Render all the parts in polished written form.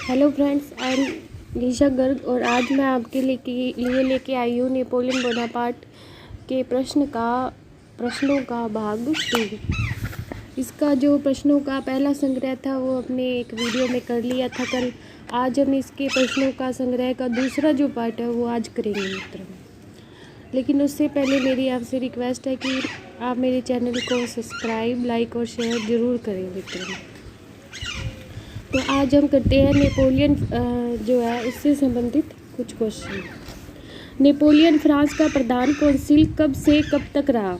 Hello friends, I am निशा गर्ग और आज मैं आपके लिए लेके आई हूँ नेपोलियन बोनापार्ट के प्रश्नों का भाग 2। इसका जो प्रश्नों का पहला संग्रह था वो अपने एक वीडियो में कर लिया था कल। आज हम इसके प्रश्नों का संग्रह का दूसरा जो पार्ट है वो आज करेंगे मित्रों। लेकिन उससे पहले मेरी आपसे रिक्वेस्ट है कि आप मेरे चैनल को सब्सक्राइब, लाइक और शेयर ज़रूर करें मित्रों। तो आज हम करते हैं नेपोलियन जो है उससे संबंधित कुछ क्वेश्चन। नेपोलियन फ्रांस का प्रधान कौंसिल कब से कब तक रहा?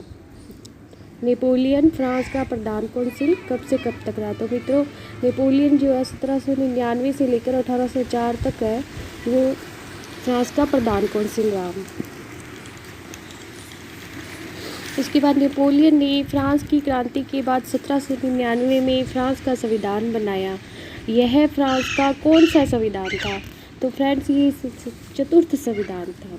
नेपोलियन फ्रांस का प्रधान कौंसिल कब से कब तक रहा? तो मित्रों, नेपोलियन जो है 1799 से लेकर 1804 तक है वो फ्रांस का प्रधान कौंसिल रहा। उसके बाद नेपोलियन ने फ्रांस की क्रांति के बाद 1799 में फ्रांस का संविधान बनाया। यह फ्रांस का कौन सा संविधान था? तो फ्रेंड्स, ये चतुर्थ संविधान था।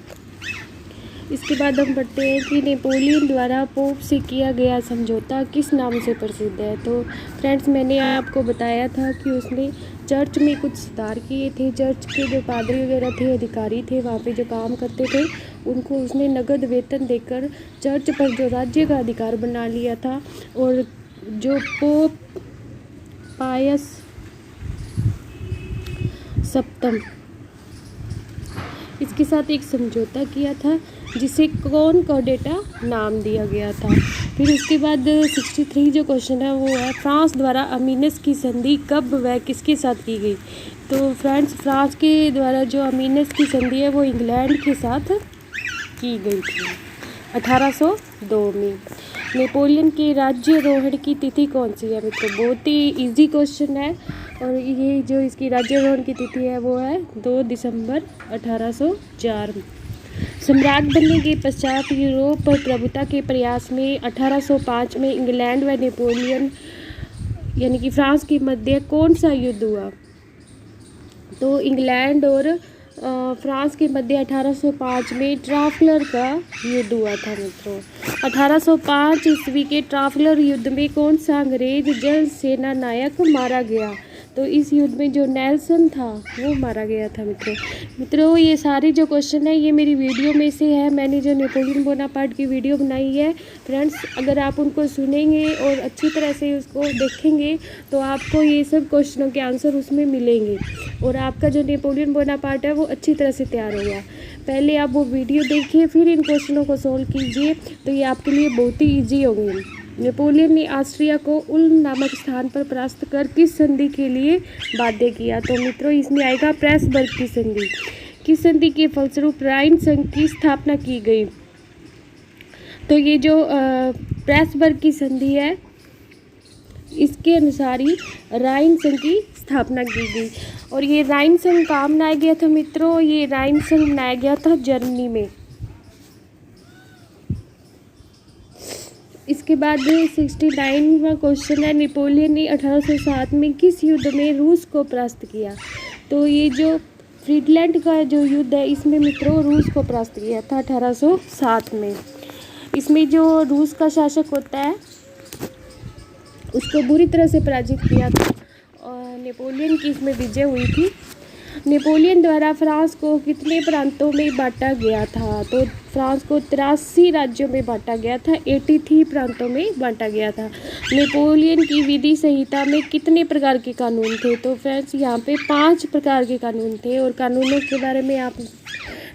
इसके बाद हम पढ़ते हैं कि नेपोलियन द्वारा पोप से किया गया समझौता किस नाम से प्रसिद्ध है? तो फ्रेंड्स, मैंने आपको बताया था कि उसने चर्च में कुछ सुधार किए थे। चर्च के जो पादरी वगैरह थे, अधिकारी थे, वहाँ पे जो काम करते थे, उनको उसने नगद वेतन देकर चर्च पर जो राज्य का अधिकार बना लिया था। और जो पोप पायस सप्तम, इसके साथ एक समझौता किया था जिसे कॉनकॉर्डेटा नाम दिया गया था। फिर उसके बाद 63 जो क्वेश्चन है वो है फ्रांस द्वारा अमीनस की संधि कब व किसके साथ की गई? तो फ्रेंड्स, फ्रांस के द्वारा जो अमीनस की संधि है वो इंग्लैंड के साथ की गई थी 1802 में। नेपोलियन के राज्यारोहण की तिथि कौन सी है? मित्रों, बहुत ही इजी क्वेश्चन है और ये जो इसकी राज्यारोहण की तिथि है वो है 2 दिसंबर 1804 में। सम्राट बनने के पश्चात यूरोप पर प्रभुता के प्रयास में 1805 में इंग्लैंड व नेपोलियन यानी कि फ्रांस के मध्य कौन सा युद्ध हुआ? तो इंग्लैंड और फ्रांस के मध्य 1805 में ट्राफलर का युद्ध हुआ था मित्रों। 1805 ईस्वी के ट्राफलर युद्ध में कौन सा अंग्रेज जल सेना नायक मारा गया? तो इस युद्ध में जो नेल्सन था वो मारा गया था मित्रों, ये सारे जो क्वेश्चन है ये मेरी वीडियो में से है। मैंने जो नेपोलियन बोनापार्ट की वीडियो बनाई है फ्रेंड्स, अगर आप उनको सुनेंगे और अच्छी तरह से उसको देखेंगे तो आपको ये सब क्वेश्चनों के आंसर उसमें मिलेंगे और आपका जो नेपोलियन बोनापार्ट है वो अच्छी तरह से तैयार होगा। पहले आप वो वीडियो देखिए, फिर इन क्वेश्चनों को सॉल्व कीजिए, तो ये आपके लिए बहुत ही ईजी होंगे। नेपोलियन ने ऑस्ट्रिया को उल्म नामक स्थान पर परास्त कर किस संधि के लिए बाध्य किया? तो मित्रों, इसमें आएगा प्रेसबर्ग की संधि। किस संधि के फलस्वरूप राइन संघ की स्थापना की गई? तो ये जो प्रेसबर्ग की संधि है इसके अनुसार ही राइन संघ की स्थापना की गई। और ये राइन संघ कहाँ मनाया गया था मित्रों? ये राइन संघ मनाया गया था जर्मनी में। इसके बाद 69वां क्वेश्चन है, नेपोलियन ने 1807 में किस युद्ध में रूस को परास्त किया? तो ये जो फ्रीडलैंड का जो युद्ध है इसमें मित्रों रूस को परास्त किया था 1807 में। इसमें जो रूस का शासक होता है उसको बुरी तरह से पराजित किया था और नेपोलियन की इसमें विजय हुई थी। नेपोलियन द्वारा फ्रांस को कितने प्रांतों में बांटा गया था? तो फ्रांस को 83 राज्यों में बांटा गया था, 83 प्रांतों में बांटा गया था। नेपोलियन की विधि संहिता में कितने प्रकार के कानून थे? तो फ्रेंड्स, यहाँ पे 5 प्रकार के कानून थे और कानूनों के बारे में आप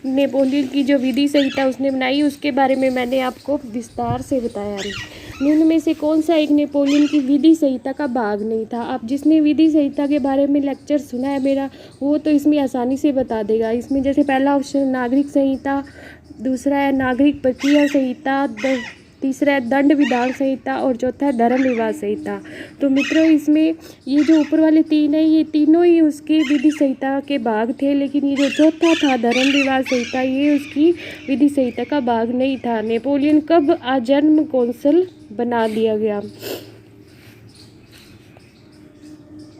नेपोलियन की जो विधि संहिता उसने बनाई उसके बारे में मैंने आपको विस्तार से बताया। निम्न में से कौन सा एक नेपोलियन की विधि संहिता का भाग नहीं था? आप जिसने विधि संहिता के बारे में लेक्चर सुना है मेरा वो तो इसमें आसानी से बता देगा। इसमें जैसे पहला ऑप्शन नागरिक संहिता, दूसरा है नागरिक प्रक्रिया संहिता, तीसरा है दंड विधान संहिता और चौथा है धर्म विवाद संहिता। तो मित्रों, इसमें ये जो ऊपर वाले 3 है ये तीनों ही उसकी विधि संहिता के भाग थे, लेकिन ये जो चौथा था धर्म विवाद संहिता ये उसकी विधि संहिता का भाग नहीं था। नेपोलियन कब आजन्म कौंसल बना दिया गया?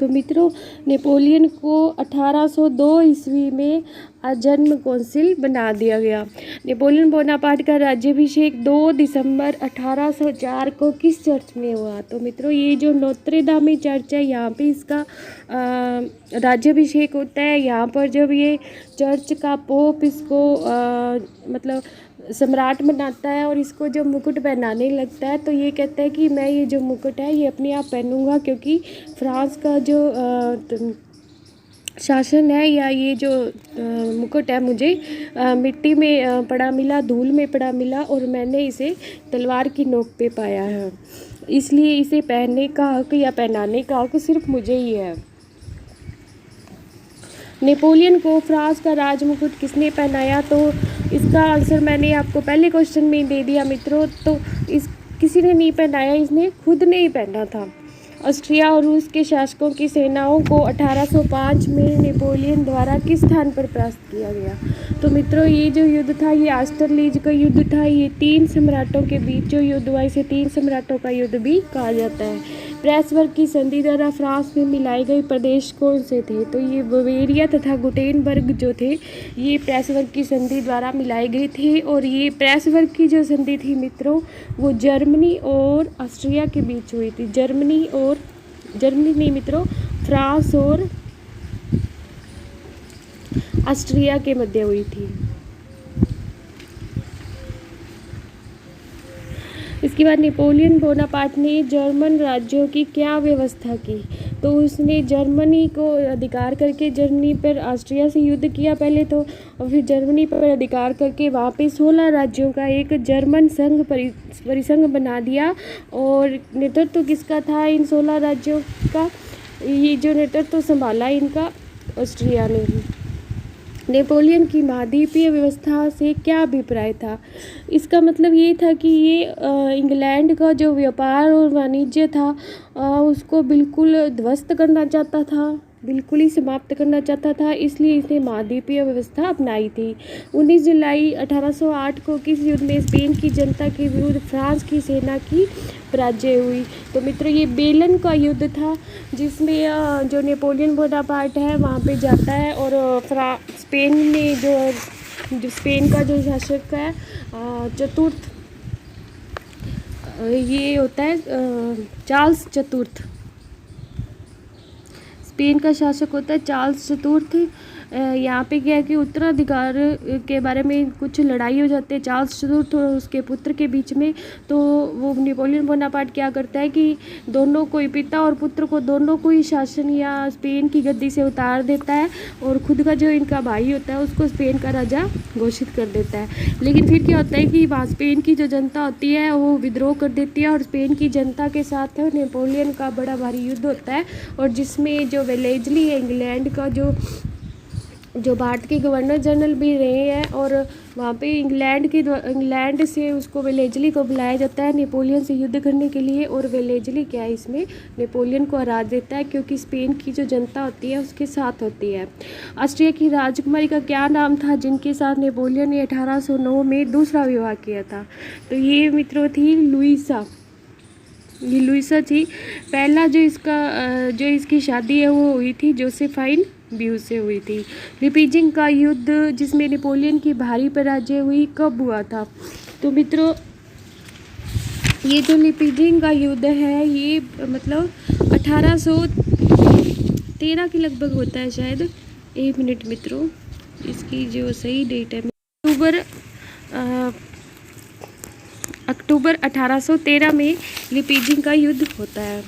तो मित्रों, नेपोलियन को 1802 ईस्वी में आजन्म कौंसिल बना दिया गया। नेपोलियन बोनापार्ट का राज्याभिषेक 2 दिसंबर 1804 को किस चर्च में हुआ? तो मित्रों, ये जो नोत्रे दामे चर्च है, यहाँ पे इसका राज्याभिषेक होता है। यहाँ पर जब ये चर्च का पोप इसको मतलब सम्राट बनाता है और इसको जब मुकुट पहनाने लगता है, तो ये कहता है कि मैं ये जो मुकुट है ये अपने आप पहनूंगा, क्योंकि फ्रांस का जो शासन है या ये जो मुकुट है मुझे मिट्टी में पड़ा मिला, धूल में पड़ा मिला, और मैंने इसे तलवार की नोक पे पाया है, इसलिए इसे पहनने का हक या पहनाने का हक सिर्फ मुझे ही है। नेपोलियन को फ्रांस का राज मुकुट किसने पहनाया? तो इसका आंसर मैंने आपको पहले क्वेश्चन में दे दिया मित्रों। तो इस किसी ने नहीं पहनाया, इसने खुद ने ही पहना था। ऑस्ट्रिया और रूस के शासकों की सेनाओं को 1805 में नेपोलियन द्वारा किस स्थान पर परास्त किया गया? तो मित्रों, ये जो युद्ध था ये ऑस्टरलीज का युद्ध था। ये 3 सम्राटों के बीच जो युद्ध हुआ इसे 3 सम्राटों का युद्ध भी कहा जाता है। प्रेसवर्ग की संधि द्वारा फ्रांस में मिलाए गए प्रदेश कौन से थे? तो ये बवेरिया तथा गुटेनबर्ग जो थे ये प्रेसवर्ग की संधि द्वारा मिलाए गए थे। और ये प्रेसवर्ग की जो संधि थी मित्रों, वो जर्मनी और ऑस्ट्रिया के बीच हुई थी। जर्मनी नहीं मित्रों, फ्रांस और ऑस्ट्रिया के मध्य हुई थी। इसके बाद नेपोलियन बोनापार्ट ने जर्मन राज्यों की क्या व्यवस्था की? तो उसने जर्मनी को अधिकार करके जर्मनी पर ऑस्ट्रिया से युद्ध किया पहले तो, और फिर जर्मनी पर अधिकार करके वहाँ पे 16 राज्यों का एक जर्मन संघ परिसंघ बना दिया। और नेतृत्व किसका था इन 16 राज्यों का? ये जो नेतृत्व संभाला इनका ऑस्ट्रिया ने। नेपोलियन की महाद्वीपीय व्यवस्था से क्या अभिप्राय था? इसका मतलब ये था कि ये इंग्लैंड का जो व्यापार और वाणिज्य था उसको बिल्कुल ध्वस्त करना चाहता था, बिल्कुल ही समाप्त करना चाहता था, इसलिए इसने महाद्वीपीय व्यवस्था अपनाई थी। 19 जुलाई 1808 को किस युद्ध में स्पेन की जनता के विरुद्ध फ्रांस की सेना की पराजय हुई? तो मित्रों, ये बेलन का युद्ध था, जिसमें जो नेपोलियन बोनापार्ट है वहाँ पे जाता है और स्पेन में जो स्पेन का जो शासक है चतुर्थ, ये होता है चार्ल्स चतुर्थ, स्पेन का शासक होता है चार्ल्स चतुर्थ। यहाँ पे क्या है कि उत्तराधिकार के बारे में कुछ लड़ाई हो जाती है चार्ल्स चतुर्थ और उसके पुत्र के बीच में। तो वो नेपोलियन बोनापार्ट क्या करता है कि दोनों को, पिता और पुत्र को, दोनों को ही शासन या स्पेन की गद्दी से उतार देता है और खुद का जो इनका भाई होता है उसको स्पेन का राजा घोषित कर देता है। लेकिन फिर क्या होता है कि वहाँ स्पेन की जो जनता होती है वो विद्रोह कर देती है और स्पेन की जनता के साथ नेपोलियन का बड़ा भारी युद्ध होता है, और जिसमें जो वेलेजली है इंग्लैंड का जो भारत के गवर्नर जनरल भी रहे हैं, और वहाँ पे इंग्लैंड से उसको वेलेजली को बुलाया जाता है नेपोलियन से युद्ध करने के लिए। और वेलेजली क्या है इसमें नेपोलियन को हरा देता है, क्योंकि स्पेन की जो जनता होती है उसके साथ होती है। ऑस्ट्रिया की राजकुमारी का क्या नाम था जिनके साथ नेपोलियन ने 1809 में दूसरा विवाह किया था? तो ये मित्रों थी लुइसा, ये लुइसा थी। पहला जो इसकी शादी है वो हुई थी जोसेफाइन ब्यू से हुई थी। लिपिजिंग का युद्ध जिसमें नेपोलियन की भारी पराजय हुई कब हुआ था? तो मित्रों, ये जो लिपिजिंग का युद्ध है ये मतलब 1813 के लगभग होता है शायद। 1 मिनट मित्रों, इसकी जो सही डेट है अक्टूबर 1813 में लिपिजिंग का युद्ध होता है।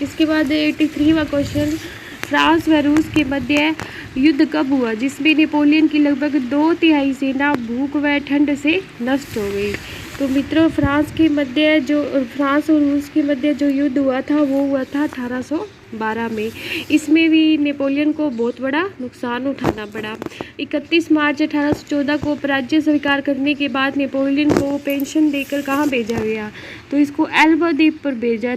इसके बाद 83वां क्वेश्चन, फ्रांस व रूस के मध्य युद्ध कब हुआ जिसमें नेपोलियन की लगभग 2/3 सेना भूख व ठंड से नष्ट हो गई? तो मित्रों, फ्रांस और रूस के मध्य जो युद्ध हुआ था वो हुआ था 1812 में। इसमें भी नेपोलियन को बहुत बड़ा नुकसान उठाना पड़ा। 31 मार्च 1814 को पराजय स्वीकार करने के बाद नेपोलियन को पेंशन देकर कहाँ भेजा गया? तो इसको एल्बा द्वीप पर भेजा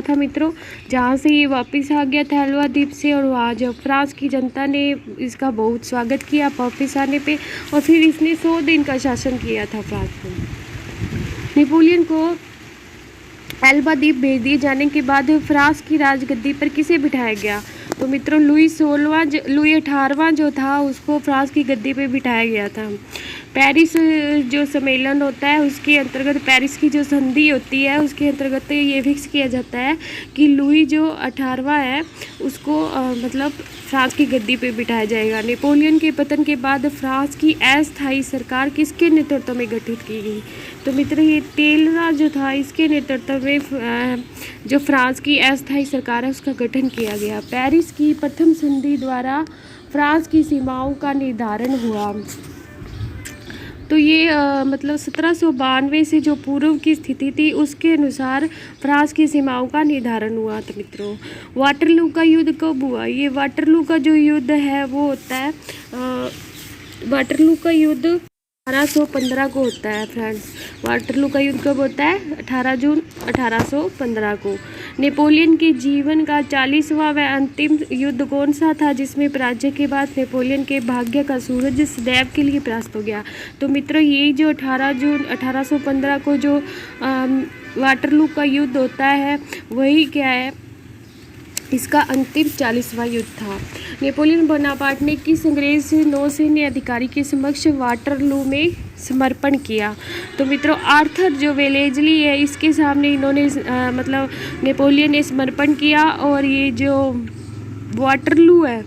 था मित्रों, जहाँ से ये वापस आ गया था एल्बा द्वीप से। और वहाँ जब फ्रांस की जनता ने इसका बहुत स्वागत किया वापस आने पे, और फिर इसने 100 दिन का शासन किया था फ्रांस में। नेपोलियन को एल्बा द्वीप भेज दिए जाने के बाद फ्रांस की राजगद्दी पर किसे बिठाया गया? तो मित्रों लुई 18वां जो था उसको फ्रांस की गद्दी पे बिठाया गया था। पेरिस जो सम्मेलन होता है उसके अंतर्गत, पेरिस की जो संधि होती है उसके अंतर्गत ये फिक्स किया जाता है कि लुई जो 18वां है उसको मतलब फ्रांस की गद्दी पे बिठाया जाएगा। नेपोलियन के पतन के बाद फ्रांस की अस्थायी सरकार किसके नेतृत्व में गठित की गई? तो मित्रों ये टेलरा जो था इसके नेतृत्व में जो फ्रांस की अस्थायी सरकार है उसका गठन किया गया। पेरिस की प्रथम संधि द्वारा फ्रांस की सीमाओं का निर्धारण हुआ। तो ये मतलब 1792 से जो पूर्व की स्थिति थी उसके अनुसार फ्रांस की सीमाओं का निर्धारण हुआ था। मित्रों वाटरलू का युद्ध कब हुआ? ये वाटरलू का जो युद्ध है वो होता है वाटरलू का युद्ध 1815 को होता है फ्रेंड्स। वाटरलू का युद्ध कब होता है? 18 जून 1815 को। नेपोलियन के जीवन का 40वां व अंतिम युद्ध कौन सा था जिसमें पराजय के बाद नेपोलियन के भाग्य का सूरज सदैव के लिए परास्त हो गया? तो मित्रों यही जो 18 जून 1815 को जो वाटरलू का युद्ध होता है वही क्या है, इसका अंतिम 40वां युद्ध था। नेपोलियन बोनापार्ट ने किस अंग्रेज नौसैन्य अधिकारी के समक्ष वाटरलू में समर्पण किया? तो मित्रों आर्थर जो वेलेजली है इसके सामने इन्होंने मतलब नेपोलियन ने समर्पण किया। और ये जो वाटरलू है,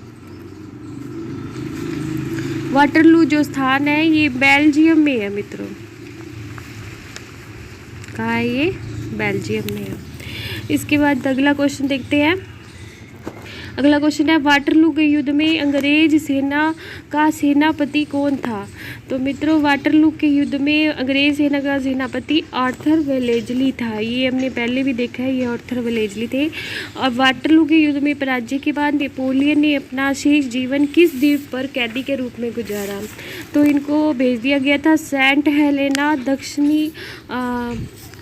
वाटरलू जो स्थान है ये बेल्जियम में है। मित्रों कहाँ है ये? बेल्जियम में है। इसके बाद अगला क्वेश्चन देखते हैं। अगला क्वेश्चन है वाटरलू के युद्ध में अंग्रेज सेना का सेनापति कौन था? तो मित्रों वाटरलू के युद्ध में अंग्रेज सेना का सेनापति आर्थर वेलेजली था। ये हमने पहले भी देखा है, ये आर्थर वेलेजली थे। और वाटरलू के युद्ध में पराजय के बाद नेपोलियन ने अपना शेष जीवन किस द्वीप पर कैदी के रूप में गुजारा? तो इनको भेज दिया गया था सेंट हेलेना,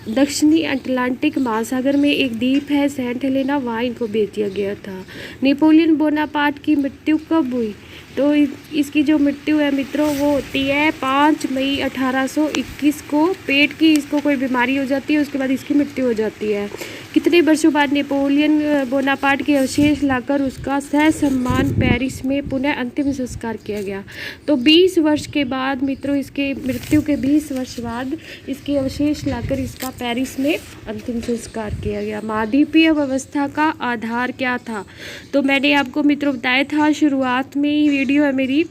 दक्षिणी अटलांटिक महासागर में एक द्वीप है सेंट हेलेना, वहाँ इनको भेज दिया गया था। नेपोलियन बोनापार्ट की मृत्यु कब हुई? तो इसकी जो मृत्यु है मित्रों वो होती है 5 मई 1821 को। पेट की इसको कोई बीमारी हो जाती है, उसके बाद इसकी मृत्यु हो जाती है। कितने वर्षों बाद नेपोलियन बोनापार्ट के अवशेष लाकर उसका ससम्मान पेरिस में पुनः अंतिम संस्कार किया गया? तो 20 वर्ष के बाद मित्रों, इसके मृत्यु के 20 वर्ष बाद इसके अवशेष लाकर इसका पेरिस में अंतिम संस्कार किया गया। महाद्वीपीय व्यवस्था का आधार क्या था? तो मैंने आपको मित्रों बताया था शुरुआत में ही, वीडियो है मेरी,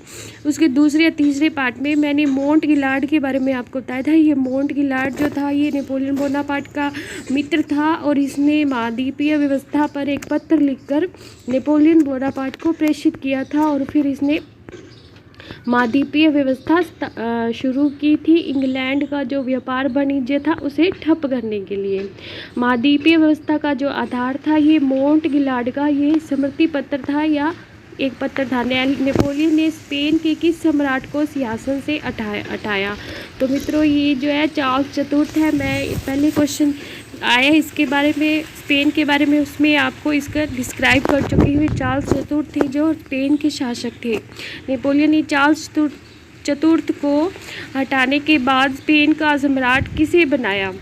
उसके दूसरे या तीसरे पार्ट में मैंने मोंट गिलार्ड के बारे में आपको बताया था। ये मोंट गिलार्ड जो था ये नेपोलियन बोनापार्ट का मित्र था और इसने महाद्वीपीय व्यवस्था पर एक पत्र लिखकर नेपोलियन बोनापार्ट को प्रेषित किया था और फिर इसने महाद्वीपीय व्यवस्था शुरू की थी इंग्लैंड का जो व्यापार वाणिज्य था उसे ठप करने के लिए। महाद्वीपीय व्यवस्था का जो आधार था ये मोंट गिलार्ड का ये स्मृति पत्र था या एक पत्र था। नेपोलियन ने स्पेन के किस सम्राट को सिंहासन से हटाया? तो मित्रों ये जो है चार्ल्स चतुर्थ है। मैं पहले क्वेश्चन आया इसके बारे में, स्पेन के बारे में, उसमें आपको इसका डिस्क्राइब कर चुकी हुई। चार्ल्स चतुर्थ थे जो स्पेन के शासक थे। नेपोलियन ने चार्ल्स चतुर्थ को हटाने के बाद स्पेन का सम्राट किसे बनाया?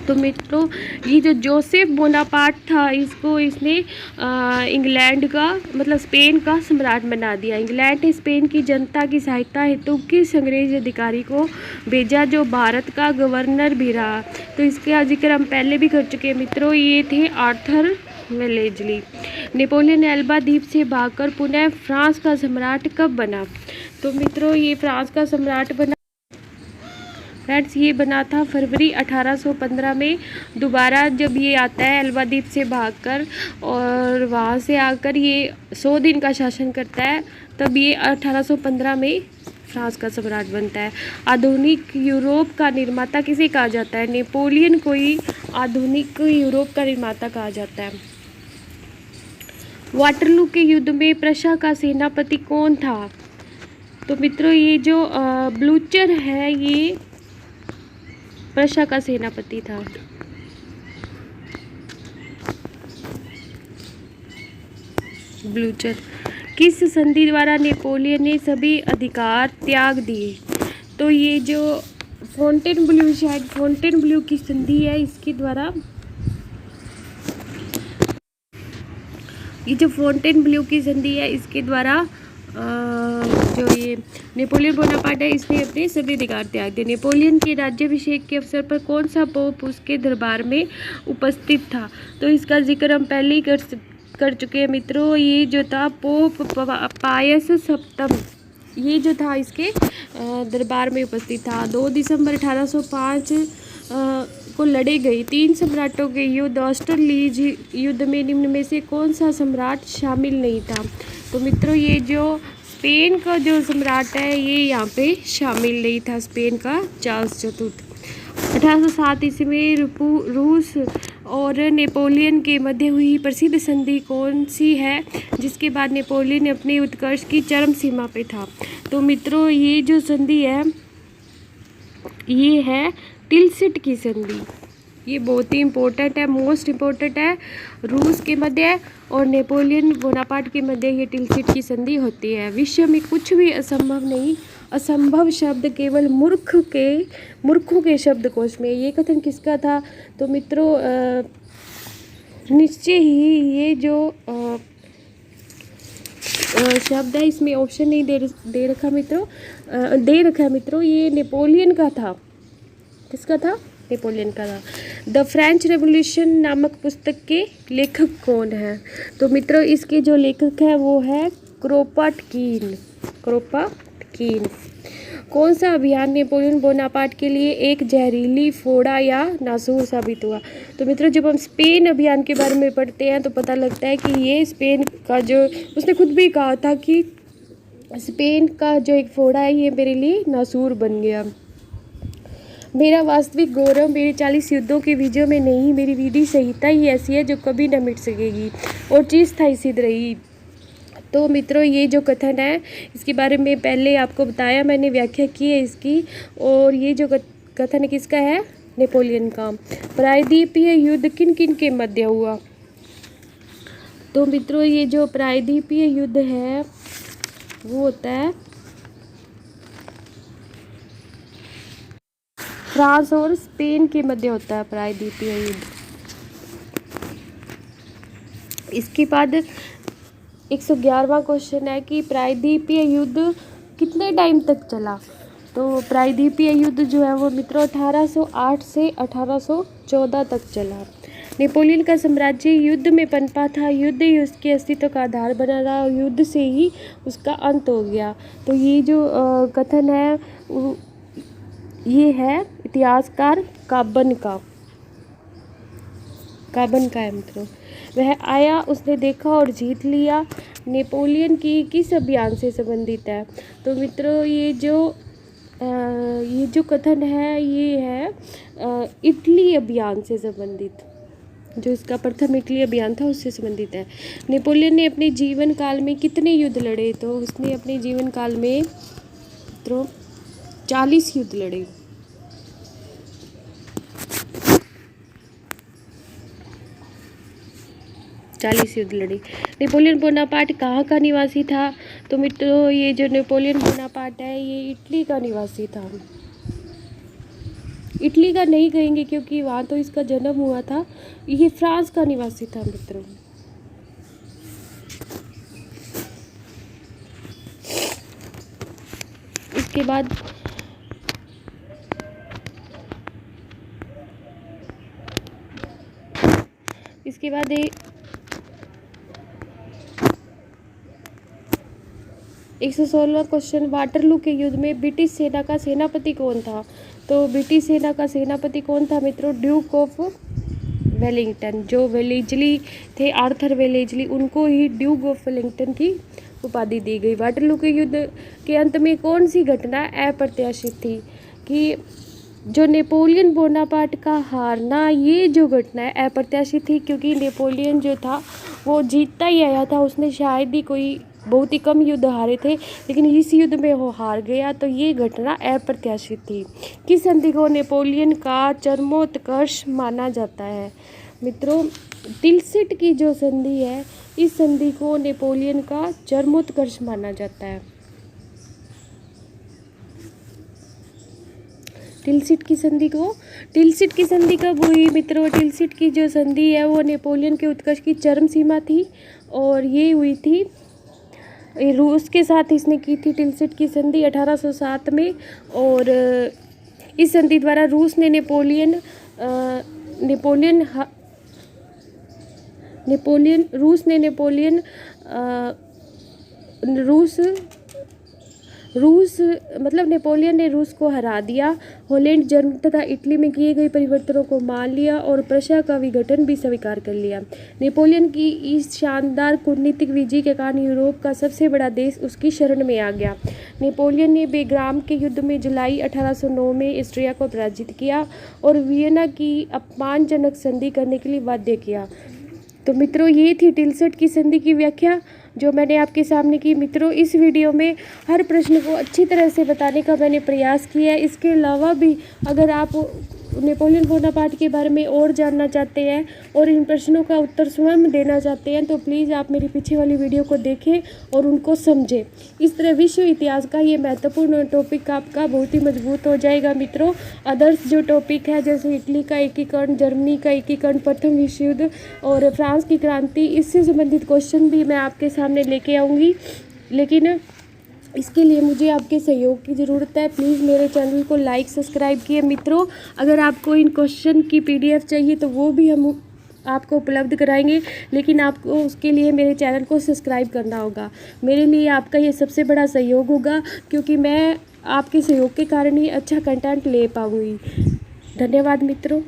तो मित्रों ये जो जोसेफ बोनापार्ट था इसको इसने इंग्लैंड का मतलब स्पेन का सम्राट बना दिया। इंग्लैंड ने स्पेन की जनता की सहायता हेतु किस अंग्रेज अधिकारी को भेजा जो भारत का गवर्नर भी रहा? तो इसका जिक्र हम पहले भी कर चुके हैं मित्रों, ये थे आर्थर वेलेजली। नेपोलियन एल्बा द्वीप से भागकर पुनः फ्रांस का सम्राट कब बना? तो मित्रों ये फ्रांस का सम्राट बना फ्रेंड्स, ये बना था फरवरी 1815 में। दोबारा जब ये आता है एल्बा द्वीप से भागकर और वहाँ से आकर ये 100 दिन का शासन करता है, तब ये 1815 में फ्रांस का सम्राट बनता है। आधुनिक यूरोप का निर्माता किसे कहा जाता है? नेपोलियन को ही आधुनिक यूरोप का निर्माता कहा जाता है। वाटरलू के युद्ध में प्रशा का सेनापति कौन था? तो मित्रों ये जो ब्लूचर है ये प्रशा का सेनापति था। ब्लूचर। किस संधि द्वारा नेपोलियन ने सभी अधिकार त्याग दिए? तो ये जो फोंटेनब्लू, शायद फोंटेनब्लू की संधि है इसके द्वारा, ये जो फोंटेनब्लू की संधि है इसके द्वारा जो ये नेपोलियन बोनापार्ट है इसने अपने सभी अधिकार त्याग दिए। नेपोलियन के राज्याभिषेक के अवसर पर कौन सा पोप उसके दरबार में उपस्थित था? तो इसका जिक्र हम पहले ही कर चुके हैं मित्रों। ये जो था पोप पायस सप्तम, ये जो था इसके दरबार में उपस्थित था। 2 दिसंबर 1805 को लड़े गए 3 सम्राटों के युद्ध ऑस्ट्रेलीज युद्ध में निम्न में से कौन सा सम्राट शामिल नहीं था? तो मित्रों ये जो स्पेन का जो सम्राट है ये यहाँ पे शामिल नहीं था, स्पेन का चार्ल्स चतुर्थ। 1807 ईस्वी में रूस और नेपोलियन के मध्य हुई प्रसिद्ध संधि कौन सी है जिसके बाद नेपोलियन अपने उत्कर्ष की चरम सीमा पे था? तो मित्रों ये जो संधि है ये है टिलसिट की संधि। ये बहुत ही इम्पोर्टेंट है, मोस्ट इम्पोर्टेंट है। रूस के मध्य और नेपोलियन बोनापार्ट के मध्य ये टिलसिट की संधि होती है। विश्व में कुछ भी असंभव नहीं, असंभव शब्द केवल मूर्खों के शब्दकोश में। ये कथन किसका था? तो मित्रों निश्चय ही ये जो शब्द है इसमें ऑप्शन नहीं दे रखा मित्रों, ये नेपोलियन का था। किसका था? नेपोलियन का था। द फ्रेंच रेवोल्यूशन नामक पुस्तक के लेखक कौन है? तो मित्रों इसके जो लेखक है वो है क्रोपाटकीन। कौन सा अभियान नेपोलियन बोनापार्ट के लिए एक जहरीली फोड़ा या नासूर साबित हुआ? तो मित्रों जब हम स्पेन अभियान के बारे में पढ़ते हैं तो पता लगता है कि ये स्पेन का जो, उसने खुद भी कहा था कि स्पेन का जो एक फोड़ा है ये मेरे लिए नासूर बन गया। मेरा वास्तविक गौरव मेरे 40 युद्धों के विजय में नहीं, मेरी विधि संहिता ही ऐसी है जो कभी न मिट सकेगी और चिरस्थायी सिद्ध रही। तो मित्रों ये जो कथन है इसके बारे में पहले आपको बताया, मैंने व्याख्या की है इसकी। और ये जो कथन किसका है? नेपोलियन का। प्रायद्वीपीय युद्ध किन किन के मध्य हुआ? तो मित्रों ये जो प्रायद्वीपीय युद्ध है वो होता है फ्रांस और स्पेन के मध्य होता है प्रायद्वीपीय युद्ध। इसके बाद 111वां क्वेश्चन है कि प्रायद्वीपीय युद्ध कितने टाइम तक चला? तो प्रायद्वीपीय युद्ध जो है वो मित्रों 1808 से 1814 तक चला। नेपोलियन का साम्राज्य युद्ध में पनपा था, युद्ध ही उसके अस्तित्व का आधार बना रहा और युद्ध से ही उसका अंत हो गया। तो ये जो कथन है ये है इतिहासकार काबन का है मित्रों। वह आया, उसने देखा और जीत लिया। नेपोलियन की किस अभियान से संबंधित है? तो मित्रों ये जो कथन है ये है इटली अभियान से संबंधित, जो इसका प्रथम इटली अभियान था उससे संबंधित है। नेपोलियन ने अपने जीवन काल में कितने युद्ध लड़े? तो उसने अपने जीवन काल में मित्रों 40 युद्ध लड़े। नेपोलियन बोनापार्ट कहाँ का निवासी था? तो मित्रों ये जो नेपोलियन बोनापार्ट है ये इटली का निवासी था। इटली का नहीं कहेंगे क्योंकि वहाँ तो इसका जन्म हुआ था, ये फ्रांस का निवासी था मित्रों। इसके बाद इसके बाद 116वां क्वेश्चन, वाटरलू के युद्ध में ब्रिटिश सेना का सेनापति कौन था? तो ब्रिटिश सेना का सेनापति कौन था मित्रों? Duke of Wellington. जो वेलेजली थे, आर्थर वेलेजली, उनको ही ड्यूक ऑफ वेलिंगटन की उपाधि दी गई। वाटरलू के युद्ध के अंत में कौन सी घटना अप्रत्याशित थी? कि जो नेपोलियन बोनापार्ट का हारना, ये जो घटना है अप्रत्याशित थी क्योंकि नेपोलियन जो था वो जीतता ही आया था। उसने शायद ही कोई बहुत ही कम युद्ध हारे थे, लेकिन इस युद्ध में वो हार गया, तो ये घटना अप्रत्याशित थी। किस संधि को नेपोलियन का चरमोत्कर्ष माना जाता है? मित्रों टिलसिट की जो संधि है इस संधि को नेपोलियन का चरमोत्कर्ष माना जाता है। टिलसिट की संधि कब हुई मित्रों? टिलसिट की जो संधि है वो नेपोलियन के उत्कर्ष की चरम सीमा थी और ये हुई थी रूस के साथ इसने की थी टिलसिट की संधि 1807 में। और इस संधि द्वारा रूस ने नेपोलियन ने रूस को हरा दिया। हॉलैंड, जर्मनी तथा इटली में किए गए परिवर्तनों को मान लिया और प्रशा का विघटन भी स्वीकार कर लिया। नेपोलियन की इस शानदार कूटनीतिक विजय के कारण यूरोप का सबसे बड़ा देश उसकी शरण में आ गया। नेपोलियन ने बेग्राम के युद्ध में जुलाई 1809 में ऑस्ट्रिया को पराजित किया और वियना की अपमानजनक संधि करने के लिए बाध्य किया। तो मित्रों, ये थी टिलसिट की संधि की व्याख्या जो मैंने आपके सामने की। मित्रों, इस वीडियो में हर प्रश्न को अच्छी तरह से बताने का मैंने प्रयास किया है। इसके अलावा भी अगर आप नेपोलियन बोनापार्ट के बारे में और जानना चाहते हैं और इन प्रश्नों का उत्तर स्वयं देना चाहते हैं तो प्लीज़ आप मेरी पीछे वाली वीडियो को देखें और उनको समझें। इस तरह विश्व इतिहास का ये महत्वपूर्ण टॉपिक आपका बहुत ही मजबूत हो जाएगा। मित्रों, अदर्स जो टॉपिक है जैसे इटली का एकीकरण, जर्मनी का एकीकरण, प्रथम विश्व युद्ध और फ्रांस की क्रांति, इससे संबंधित क्वेश्चन भी मैं आपके सामने लेके आऊँगी, लेकिन इसके लिए मुझे आपके सहयोग की ज़रूरत है। प्लीज़ मेरे चैनल को लाइक सब्सक्राइब किए। मित्रों, अगर आपको इन क्वेश्चन की PDF चाहिए तो वो भी हम आपको उपलब्ध कराएंगे, लेकिन आपको उसके लिए मेरे चैनल को सब्सक्राइब करना होगा। मेरे लिए आपका ये सबसे बड़ा सहयोग होगा क्योंकि मैं आपके सहयोग के कारण ही अच्छा कंटेंट ले पाऊँगी। धन्यवाद मित्रों।